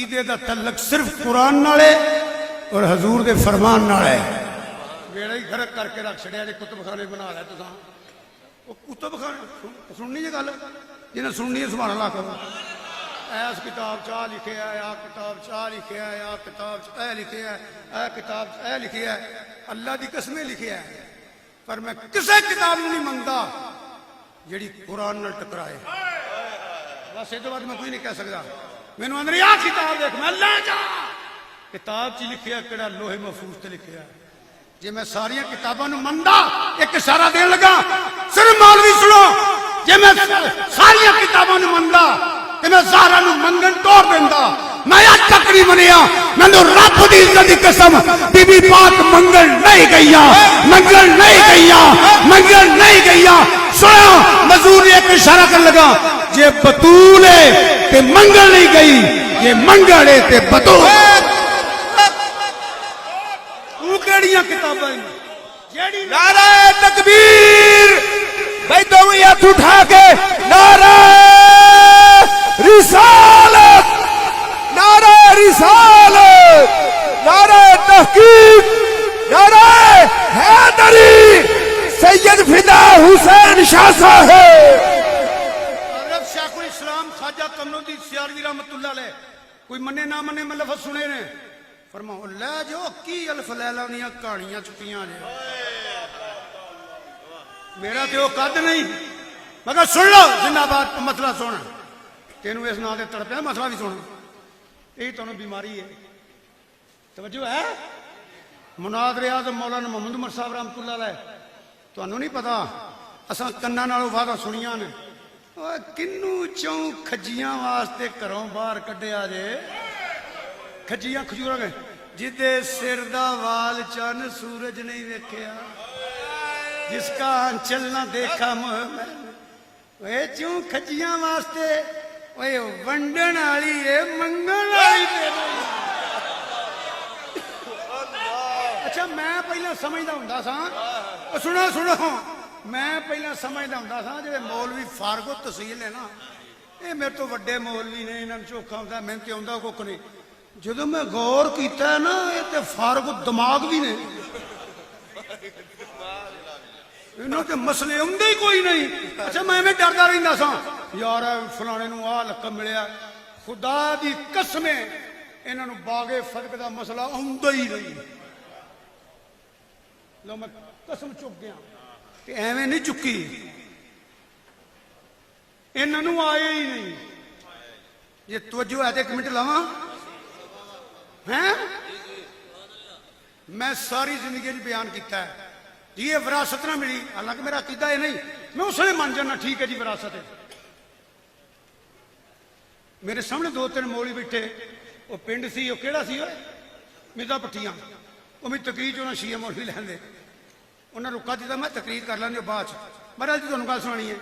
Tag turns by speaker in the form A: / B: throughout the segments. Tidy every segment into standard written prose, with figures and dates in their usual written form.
A: अकीदे दा तल्लक सिर्फ कुरान नाल है और हजूर दे फरमान नाल है। बेड़ा ही गरक करके रख छड़िया जे कुतुबखाने बना लिया तुसां। वो कुतुबखाने सुननी जी गल, जिन्हें सुननी है सुभान अल्लाह करो। ऐस किताब चा लिखे है, आ किताब चा लिखे है, आ किताब ए लिखे है, ए किताब ए लिखे है, अल्लाह की कसमें लिखे है। पर मैं किसी किताब नहीं मंगता जिहड़ी कुरान नाल टकराए। बस इस बाद मैं कुछ नहीं कह सकता। मैनू आंदे आ किताब देख, मैं ले जा किताब च लिखिया किहड़ा लोहे महफूज ते लिखिया। जे मैं सारिया किताबां नूं मनदा एक इशारा देन लगा, सिर्फ मौलवी सुनो, जे मैं सारिया किताबां नूं मनदा ते मैं ज़हरा नूं मंगन तोड़ देंदा। मैं अज तक नहीं मनिया, मैनू रब दी इज्जत दी कसम बीबी पाक मंगल नहीं गईया, मंगल नहीं गईया, मंगल नहीं गईया। सुनो मजूर एक इशारा कर लगा, जे बतूल है ते मंगल नहीं गई, ये मंगल है ते बतूल। तू केड़ियां किताबां जेड़ी
B: नारा तकबीर भाई दो हाथ उठा के नारा रिसालत, नारा रिसालत, नारा तहकीक, नारा हैदरी, सैयद फिदा हुसैन शाह साहब।
A: शेखुल इस्लाम ख्वाजा कमरुद्दीन सियालवी रहमतुल्लाह अलैह कोई मने ना मने मैं लफ्ज़ सुने ने, फरमाओ लै जो की अल्फ लैला दियां कहानियां चुकियां ने। मेरा तो कद नहीं, मगर सुन लो जिंदाबाद मसला सुन, तेनू इस नाम से तड़पया मसला भी सुन। यही तुहानू बीमारी है, तवज्जो है। मुनाज़िर आज़म मौलाना मुहम्मद उमर साहब रहमतुल्लाह अलैह, तुहानू नहीं पता असां कन्नां नालों वादा सुनिया ने। किन्नू चौं खज्जियां वास्ते घरों बाहर कड्ढिया जे। खज्जियां खजूरां गए जिदे सिर दा वाल चन सूरज नहीं वेख्या, जिसका अंचल ना देखा मोहम्मद। चूं खज्जियां वास्ते वंडन वाली है मंगण वाली। अच्छा मैं पहला समझदा हुंदा सा, सुनो सुनो, मैं पहला समझदा हुंदा सा जिहड़े मौलवी फारगो तहसील है ना, ये मेरे तो वड्डे मौलवी ने, इन्हां नूं चोखा हुंदा, मैनूं ते आउंदा कुछ नहीं। जदों मैं गौर कीता ना, ये ते फारगो दिमाग भी ने, इन्हों के मसले आउंदे ही कोई नहीं। अच्छा मैं इवें डरदा रहिंदा सा यार फलाणे नूं आ लकब मिलिया, खुदा दी कसमें इन्हां नूं बागे फदक दा मसला आउंदा ही नहीं। लो मैं कसम चुक गया कि एवें नहीं चुकी, इन्हां नूं आए ही नहीं। जे तवज्जो है तो एक मिनट लावा हैं। मैं सारी जिंदगी बयान किया है जी, ये विरासत ना मिली, हालांकि मेरा अकीदा है नहीं, मैं उसने मान जाना ठीक है जी विरासत है। मेरे सामने दो तीन मौली बैठे, वो पिंड सी, वो केड़ा सी मिर्जा पट्टियां, वो मेरी तकरीर जो शीया मौलवी लैंदे, उन्हें रुका दिता, मैं तकरीर कर लैंदे बाद महाराज जी तुहानूं गल सुनानी है।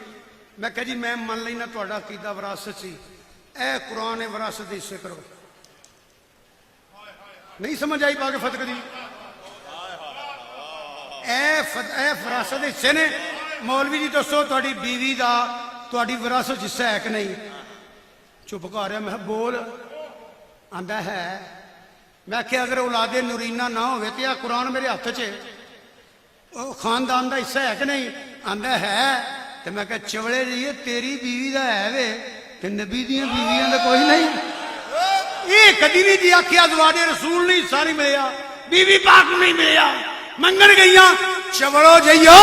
A: मैं कहा जी मैं मान लेना तुहाडा अकीदा विरासत सी, ए कुरान है विरासत दे हिस्से करो। नहीं समझ आई पाके फतक दी, विरासत हिस्से ने। मौलवी जी दसो तुहाडी बीवी का तुहाडी विरासत हिस्सा है कि नहीं? चुप कर रहा, मैं बोल, आंदा है। मैं क्या अगर औलादे नूरीना ना होवे तो कुरान मेरे हाथ च खानदान का हिस्सा है कि नहीं? आंदा है। तो मैं क्या चवड़े जी तेरी बीवी का है वे ते नबी दियां बीवियां का कोई नहीं। ये कदी नहीं जी आखिया दवाजे रसूल नहीं सारी मिलिया, बीवी पाक नहीं मिलिया, मंगन गई चवड़ो जइयो।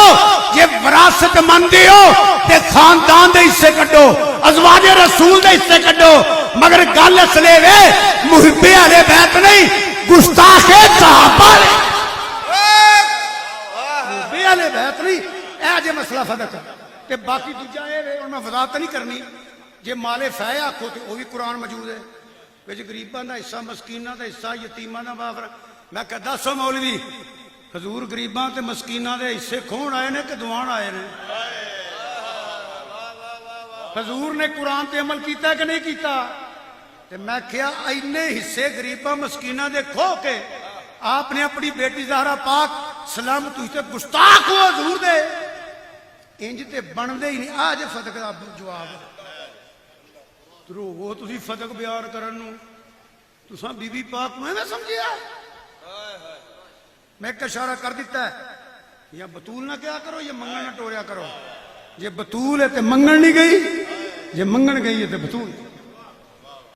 A: जे विरासत मनदे हो ते खानदान दे हिस्से कड्डो, अज़वाजे रसूल दे हिस्से कड्डो, मगर गल असले वे मुहिब्बे अहले बैत नहीं, गुस्ताखे सहाबा ने, मुहिब्बे अहले बैत नहीं। ए जे मसला फदक ते बाकी दूजा ए वे, मैं वजाहत नहीं करनी। जे माले फै आखो तो वह भी कुरान मौजूद है, विच गरीबां दा हिस्सा, मस्कीनां दा हिस्सा, यतीमां दा बाफरा। मैं कहा दसो मौलवी हजूर गरीबां ते मस्कीनां दे हिस्से खोण आए ने कि दवाण आए ने? हजूर ने कुरान ते अमल किया कि नहीं किया? ते मैं क्या इन्ने हिस्से गरीबां मस्कीनां दे खो के आपने अपनी बेटी ज़हरा पाक सलामत हुई ते गुस्ताख हो हजूर दे, इंज ते बनदे ही नहीं। आज फतक दा जवाब रोवो तुसीं फतक बयान करन नूं, तुसा बीबी पाक में समझिया मैं एक इशारा कर दिता है या बतूल ना क्या करो या मंगन ना टोरिया करो जे बतूल है तो मंगन नहीं गई जे मंगन गई है तो बतूल